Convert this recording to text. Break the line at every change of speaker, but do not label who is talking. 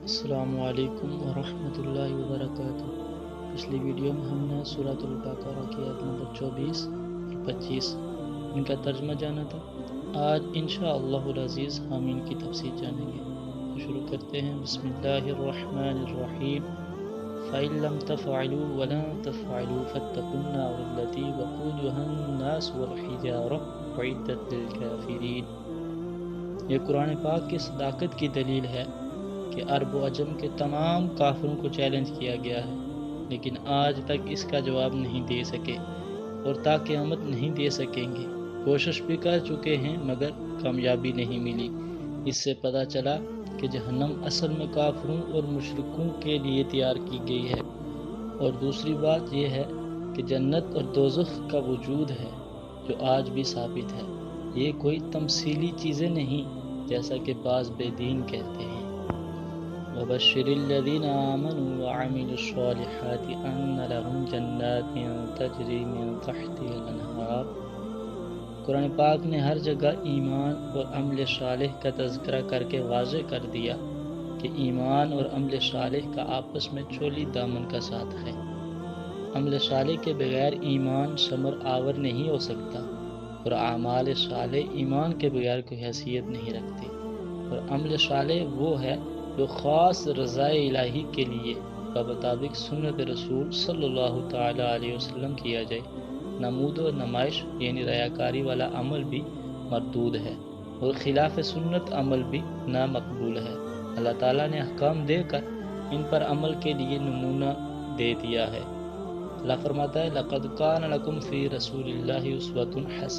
السلام علیکم ورحمۃ اللہ وبرکاتہ۔ پچھلی ویڈیو میں ہم نے سورۃ البقرہ کی آیت نمبر 24 اور 25 ان کا ترجمہ جانا تھا۔ آج انشاءاللہ العزیز ہم ان کی تفسیر جانیں گے۔ تو شروع کرتے ہیں۔ بسم اللہ الرحمن الرحیم۔ فَإِن لَّمْ تَفْعَلُوا وَلَن تَفْعَلُوا فَاتَّقُوا النَّارَ الَّتِي وَقُودُهَا النَّاسُ وَالْحِجَارَةُ أُعِدَّتْ لِلْكَافِرِينَ۔ یہ قرآن پاک کی صداقت کی دلیل ہے کہ عرب و عجم کے تمام کافروں کو چیلنج کیا گیا ہے، لیکن آج تک اس کا جواب نہیں دے سکے اور تا قیامت نہیں دے سکیں گے۔ کوشش بھی کر چکے ہیں مگر کامیابی نہیں ملی۔ اس سے پتہ چلا کہ جہنم اصل میں کافروں اور مشرکوں کے لیے تیار کی گئی ہے، اور دوسری بات یہ ہے کہ جنت اور دوزخ کا وجود ہے جو آج بھی ثابت ہے۔ یہ کوئی تمثیلی چیزیں نہیں جیسا کہ بعض بے دین کہتے ہیں۔ وَبَشِّرِ الَّذِينَ آمَنُوا وَعَمِلُوا الصَّالِحَاتِ أَنَّ لَهُمْ جَنَّاتٍ تَجْرِي مِن تَحْتِهَا الْأَنْهَارُ۔ قرآن پاک نے ہر جگہ ایمان اور عمل صالح کا تذکرہ کر کے واضح کر دیا کہ ایمان اور عمل صالح کا آپس میں چولی دامن کا ساتھ ہے۔ عمل صالح کے بغیر ایمان ثمر آور نہیں ہو سکتا، اور اعمال صالح ایمان کے بغیر کوئی حیثیت نہیں رکھتے۔ اور عمل صالح وہ ہے جو خاص رضائے الہی کے لیے بمطابق سنت رسول صلی اللہ تعالی علیہ وسلم کیا جائے۔ نمود و نمائش یعنی ریاکاری والا عمل بھی مردود ہے، اور خلاف سنت عمل بھی نامقبول ہے۔ اللہ تعالیٰ نے احکام دے کر ان پر عمل کے لیے نمونہ دے دیا ہے۔ اللہ فرماتا ہے لَقَدْ كَانَ لَكُمْ فِي رَسُولِ اللَّهِ أُسْوَةٌ حَسَنَةٌ۔